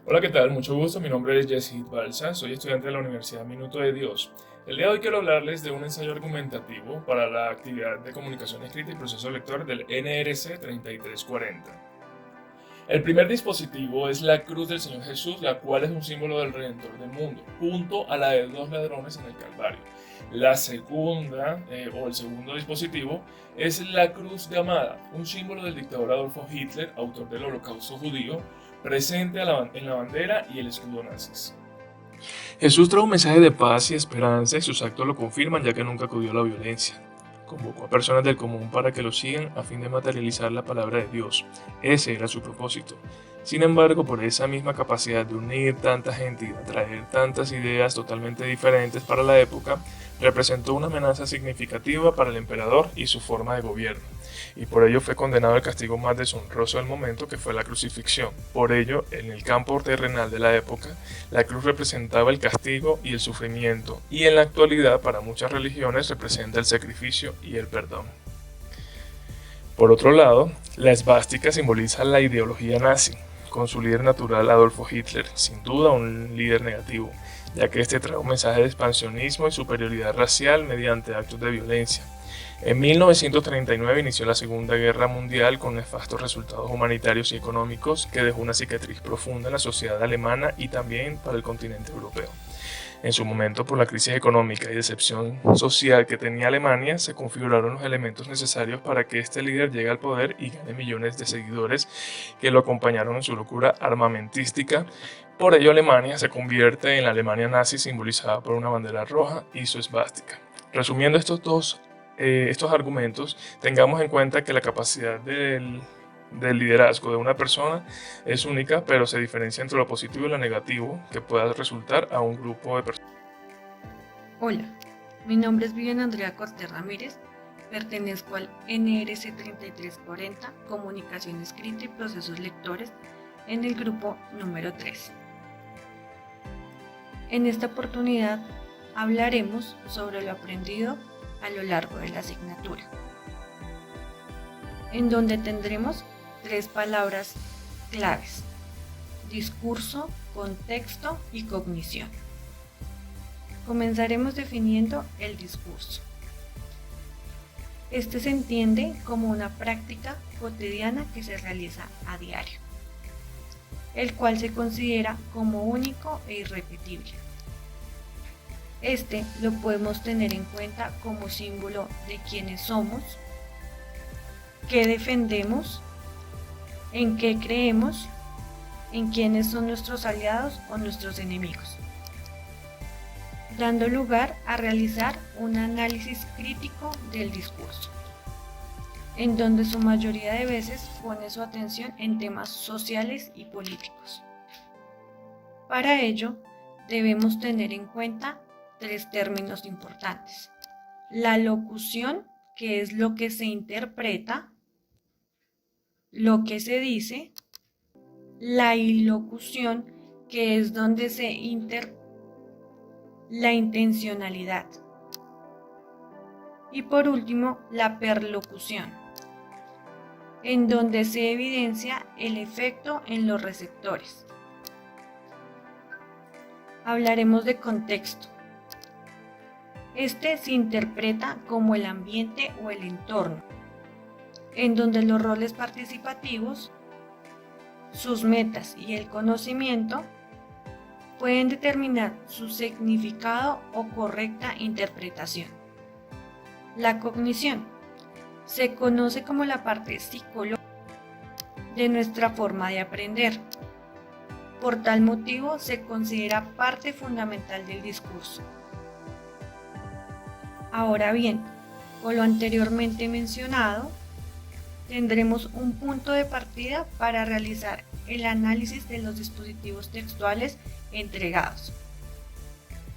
Hola, ¿qué tal? Mucho gusto. Mi nombre es Jesse Balsa, soy estudiante de la Universidad Minuto de Dios. El día de hoy quiero hablarles de un ensayo argumentativo para la actividad de comunicación escrita y proceso lector del NRC 3340. El primer dispositivo es la cruz del Señor Jesús, la cual es un símbolo del Redentor del mundo, junto a la de dos ladrones en el Calvario. La segunda, o el segundo dispositivo, es la cruz de Amada, un símbolo del dictador Adolfo Hitler, autor del Holocausto judío, presente en la bandera y el escudo nazis. Jesús trae un mensaje de paz y esperanza y sus actos lo confirman ya que nunca acudió a la violencia. Convocó a personas del común para que lo sigan a fin de materializar la palabra de Dios. Ese era su propósito. Sin embargo, por esa misma capacidad de unir tanta gente y de atraer tantas ideas totalmente diferentes para la época, representó una amenaza significativa para el emperador y su forma de gobierno, y por ello fue condenado al castigo más deshonroso del momento, que fue la crucifixión. Por ello, en el campo terrenal de la época, la cruz representaba el castigo y el sufrimiento, y en la actualidad para muchas religiones representa el sacrificio y el perdón. Por otro lado, la esvástica simboliza la ideología nazi, con su líder natural Adolfo Hitler, sin duda un líder negativo, ya que este trae un mensaje de expansionismo y superioridad racial mediante actos de violencia. En 1939 inició la Segunda Guerra Mundial con nefastos resultados humanitarios y económicos que dejó una cicatriz profunda en la sociedad alemana y también para el continente europeo. En su momento, por la crisis económica y decepción social que tenía Alemania, se configuraron los elementos necesarios para que este líder llegue al poder y gane millones de seguidores que lo acompañaron en su locura armamentística. Por ello, Alemania se convierte en la Alemania nazi, simbolizada por una bandera roja y su esvástica. Resumiendo estos argumentos, tengamos en cuenta que la capacidad del liderazgo de una persona es única, pero se diferencia entre lo positivo y lo negativo que pueda resultar a un grupo de personas. Hola, mi nombre es Viviana Andrea Cortés Ramírez, pertenezco al NRC 3340, Comunicación Escrita y Procesos Lectores, en el grupo número 3. En esta oportunidad hablaremos sobre lo aprendido a lo largo de la asignatura, en donde tendremos 3 palabras claves: discurso, contexto y cognición. Comenzaremos definiendo el discurso. Este se entiende como una práctica cotidiana que se realiza a diario, el cual se considera como único e irrepetible. Este lo podemos tener en cuenta como símbolo de quiénes somos, qué defendemos, en qué creemos, en quiénes son nuestros aliados o nuestros enemigos, dando lugar a realizar un análisis crítico del discurso, en donde su mayoría de veces pone su atención en temas sociales y políticos. Para ello, debemos tener en cuenta 3 términos importantes: la locución, que es lo que se interpreta, lo que se dice; la ilocución, que es donde se la intencionalidad; y por último, la perlocución, en donde se evidencia el efecto en los receptores. Hablaremos de contexto. Este se interpreta como el ambiente o el entorno, en donde los roles participativos, sus metas y el conocimiento pueden determinar su significado o correcta interpretación. La cognición se conoce como la parte psicológica de nuestra forma de aprender. Por tal motivo, se considera parte fundamental del discurso. Ahora bien, con lo anteriormente mencionado, tendremos un punto de partida para realizar el análisis de los dispositivos textuales entregados.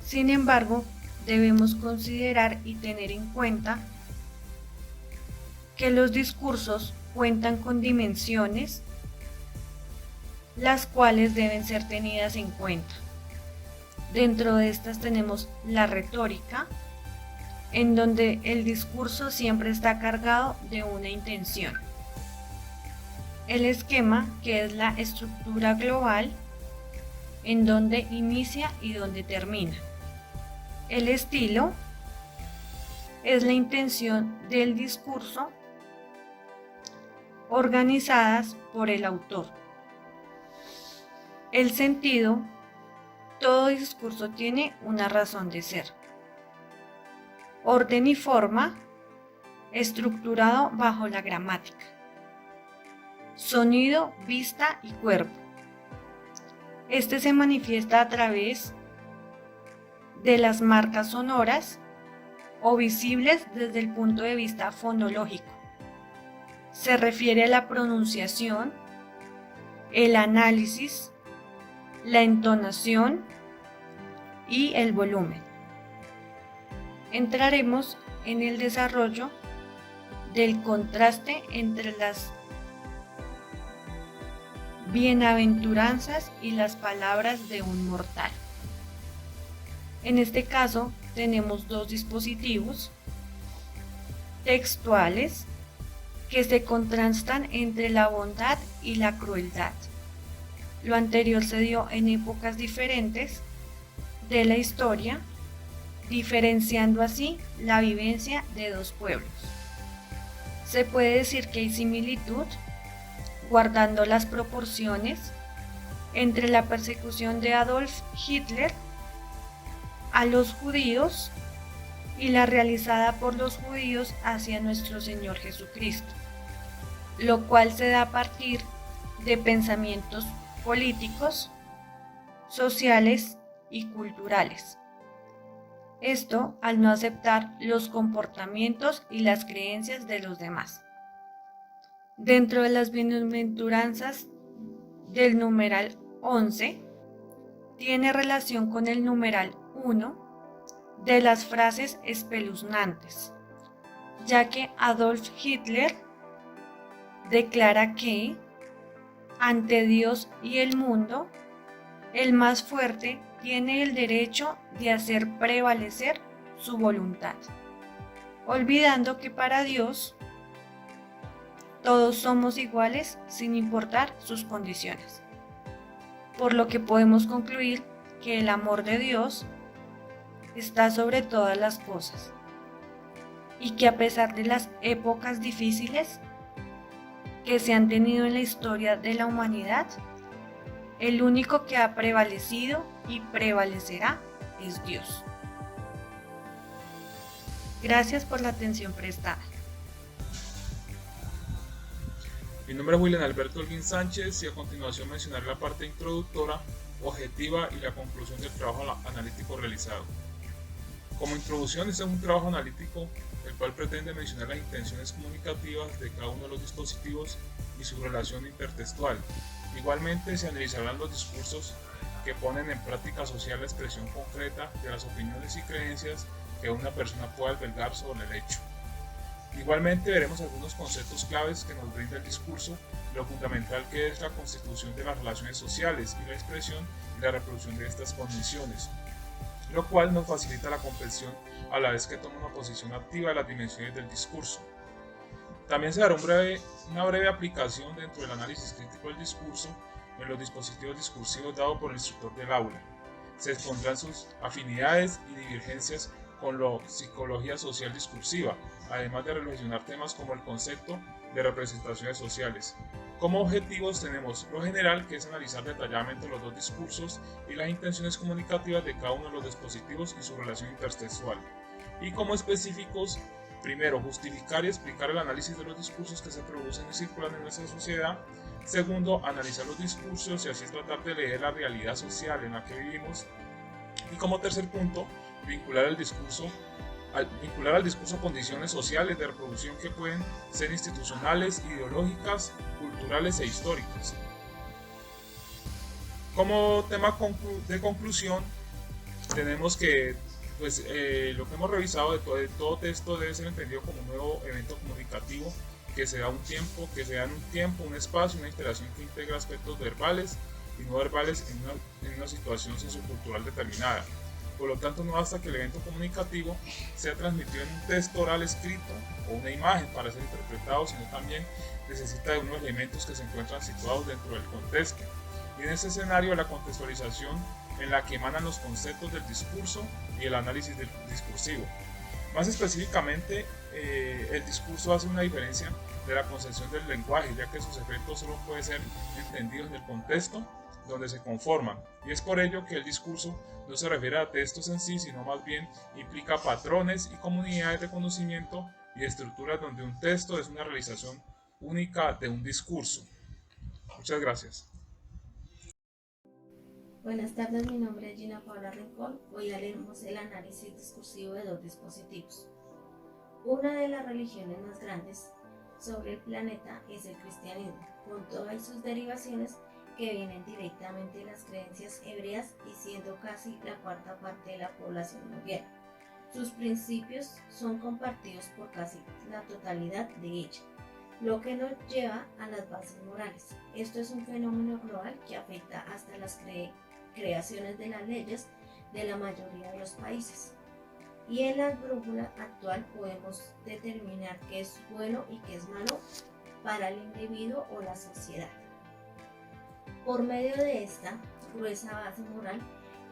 Sin embargo, debemos considerar y tener en cuenta que los discursos cuentan con dimensiones, las cuales deben ser tenidas en cuenta. Dentro de estas tenemos la retórica, en donde el discurso siempre está cargado de una intención. El esquema, que es la estructura global, en dónde inicia y dónde termina. El estilo es la intención del discurso organizadas por el autor. El sentido, todo discurso tiene una razón de ser. Orden y forma, estructurado bajo la gramática. Sonido, vista y cuerpo. Este se manifiesta a través de las marcas sonoras o visibles desde el punto de vista fonológico. Se refiere a la pronunciación, el análisis, la entonación y el volumen. Entraremos en el desarrollo del contraste entre las bienaventuranzas y las palabras de un mortal. En este caso tenemos dos dispositivos textuales que se contrastan entre la bondad y la crueldad. Lo anterior se dio en épocas diferentes de la historia, diferenciando así la vivencia de dos pueblos. Se puede decir que hay similitud, guardando las proporciones, entre la persecución de Adolf Hitler a los judíos y la realizada por los judíos hacia nuestro Señor Jesucristo, lo cual se da a partir de pensamientos políticos, sociales y culturales. Esto al no aceptar los comportamientos y las creencias de los demás. Dentro de las bienaventuranzas del numeral 11, tiene relación con el numeral 1 de las frases espeluznantes, ya que Adolf Hitler declara que, ante Dios y el mundo, el más fuerte tiene el derecho de hacer prevalecer su voluntad, olvidando que para Dios todos somos iguales sin importar sus condiciones. Por lo que podemos concluir que el amor de Dios está sobre todas las cosas y que a pesar de las épocas difíciles que se han tenido en la historia de la humanidad, el único que ha prevalecido y prevalecerá es Dios. Gracias por la atención prestada. Mi nombre es William Alberto Holguín Sánchez y a continuación mencionaré la parte introductora, objetiva y la conclusión del trabajo analítico realizado. Como introducción, este es un trabajo analítico el cual pretende mencionar las intenciones comunicativas de cada uno de los dispositivos y su relación intertextual. Igualmente se analizarán los discursos que ponen en práctica social la expresión concreta de las opiniones y creencias que una persona puede albergar sobre el hecho. Igualmente veremos algunos conceptos claves que nos brinda el discurso, lo fundamental que es la constitución de las relaciones sociales y la expresión y la reproducción de estas condiciones, lo cual nos facilita la comprensión a la vez que toma una posición activa de las dimensiones del discurso. También se dará una breve aplicación dentro del análisis crítico del discurso en los dispositivos discursivos dados por el instructor del aula. Se expondrán sus afinidades y divergencias con la psicología social discursiva, además de reflexionar temas como el concepto de representaciones sociales. Como objetivos tenemos lo general, que es analizar detalladamente los dos discursos y las intenciones comunicativas de cada uno de los dispositivos y su relación intertextual. Y como específicos, primero, justificar y explicar el análisis de los discursos que se producen y circulan en nuestra sociedad. Segundo, analizar los discursos y así tratar de leer la realidad social en la que vivimos. Y como tercer punto, vincular al discurso condiciones sociales de reproducción que pueden ser institucionales, ideológicas, culturales e históricas. Como tema de conclusión, tenemos que lo que hemos revisado de todo texto debe ser entendido como un nuevo evento comunicativo que se da en un tiempo, un espacio, una interacción que integra aspectos verbales y no verbales en una situación sociocultural determinada. Por lo tanto, no basta que el evento comunicativo sea transmitido en un texto oral escrito o una imagen para ser interpretado, sino también necesita de unos elementos que se encuentran situados dentro del contexto. y en ese escenario la contextualización en la que emanan los conceptos del discurso y el análisis discursivo. Más específicamente, el discurso hace una diferencia de la concepción del lenguaje, ya que sus efectos solo pueden ser entendidos en el contexto donde se conforman, y es por ello que el discurso no se refiere a textos en sí, sino más bien implica patrones y comunidades de conocimiento y estructuras donde un texto es una realización única de un discurso. Muchas gracias. Buenas tardes, mi nombre es Gina Paula Rincón. Hoy haremos el análisis discursivo de dos dispositivos. Una de las religiones más grandes sobre el planeta es el cristianismo, con todas sus derivaciones que vienen directamente de las creencias hebreas y siendo casi la cuarta parte de la población mundial. Sus principios son compartidos por casi la totalidad de ella, lo que nos lleva a las bases morales. Esto es un fenómeno global que afecta hasta las creaciones de las leyes de la mayoría de los países. Y en la brújula actual podemos determinar qué es bueno y qué es malo para el individuo o la sociedad. Por medio de esta gruesa base moral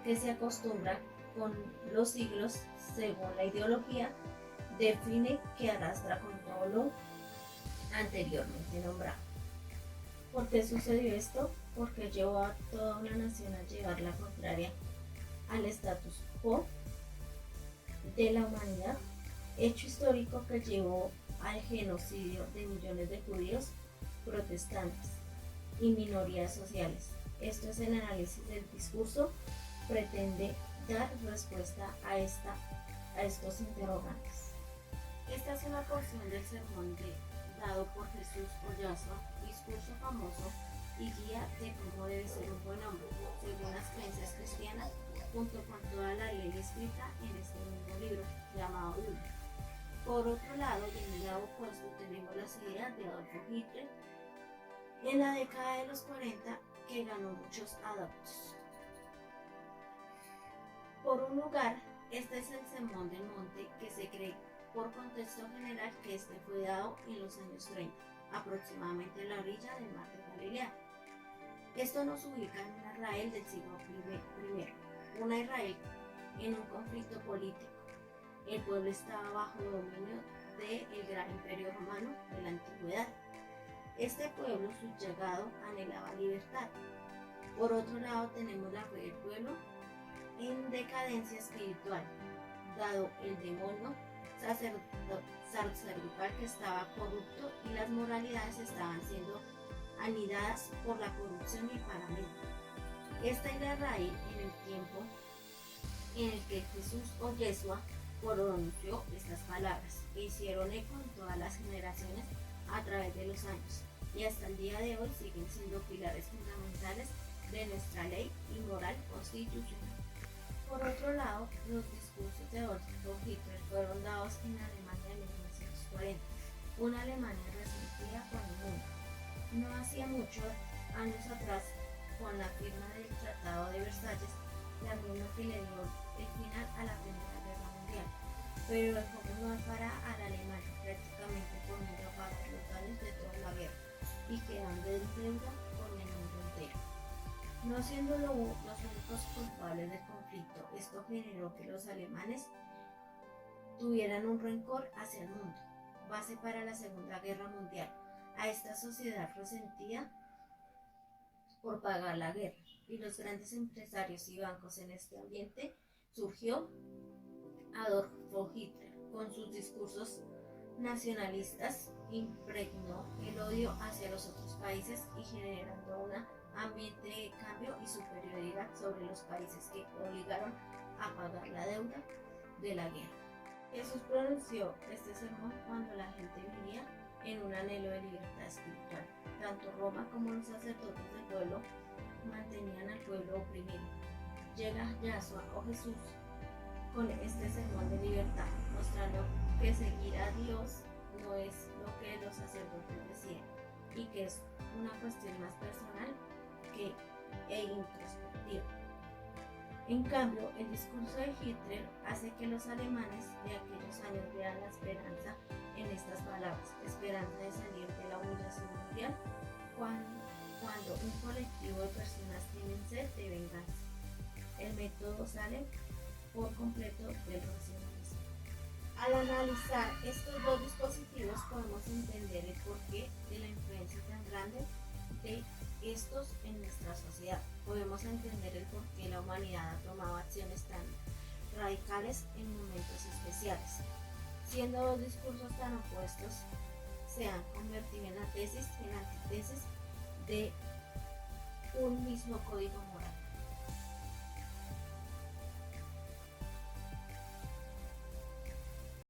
que se acostumbra con los siglos según la ideología, define que arrastra con todo lo anteriormente nombrado. ¿Por qué sucedió esto? Porque llevó a toda una nación a llevar la contraria al status quo de la humanidad, hecho histórico que llevó al genocidio de millones de judíos, protestantes y minorías sociales. Esto es el análisis del discurso, pretende dar respuesta a estos interrogantes. Esta es una porción del sermón dado por Jesús o Yahshua, discurso famoso y guía de cómo debe ser un buen hombre, según las creencias cristianas, junto con toda la ley escrita en este mismo libro, llamado Biblia. Por otro lado, y en el lado opuesto, tenemos las ideas de Adolf Hitler, en la década de los 40, que ganó muchos adeptos. Por un lugar, este es el Sermón del Monte, que se cree por contexto general que este fue dado en los años 30, aproximadamente a la orilla del mar de Galilea. Esto nos ubica en un Israel del siglo I, una Israel en un conflicto político. El pueblo estaba bajo dominio del gran imperio romano de la antigüedad. Este pueblo subyugado anhelaba libertad. Por otro lado, tenemos la fe del pueblo en decadencia espiritual, dado el demonio sacerdotal que estaba corrupto y las moralidades estaban siendo anidadas por la corrupción y paganismo. Esta es la raíz en el tiempo en el que Jesús o Yeshua pronunció estas palabras que hicieron eco en todas las generaciones a través de los años y hasta el día de hoy siguen siendo pilares fundamentales de nuestra ley y moral constitucional. Por otro lado, los discursos de Adolf Hitler fueron dados en Alemania en 1940, una Alemania resentida con el mundo. No hacía muchos años atrás, con la firma del Tratado de Versalles, la misma que le dio el final a la Primera Guerra Mundial, pero dejó muy para a la Alemania prácticamente poniendo a pagar los daños de toda la guerra y quedando en deuda con el mundo entero. No siendo los únicos culpables del conflicto, esto generó que los alemanes tuvieran un rencor hacia el mundo, base para la Segunda Guerra Mundial. A esta sociedad resentida por pagar la guerra y los grandes empresarios y bancos en este ambiente, surgió Adolf Hitler con sus discursos nacionalistas, impregnó el odio hacia los otros países y generando un ambiente de cambio y superioridad sobre los países que obligaron a pagar la deuda de la guerra. Jesús pronunció este sermón cuando la gente vivía en un anhelo de libertad espiritual. Tanto Roma como los sacerdotes del pueblo mantenían al pueblo oprimido. Llega Yahshua o Jesús con este sermón de libertad, mostrando que seguir a Dios no es lo que los sacerdotes decían y que es una cuestión más personal e introspectiva. En cambio, el discurso de Hitler hace que los alemanes de aquellos años vean la esperanza en estas palabras, esperanza de salir de la humillación mundial cuando un colectivo de personas tienen sed de venganza. El método sale por completo del racionalismo. Al analizar estos dos dispositivos podemos entender el porqué de la influencia tan grande de estos en nuestra sociedad. Podemos entender el porqué la humanidad ha tomado acciones tan radicales en momentos especiales, siendo dos discursos tan opuestos se han convertido en la tesis y la antítesis de un mismo código moral.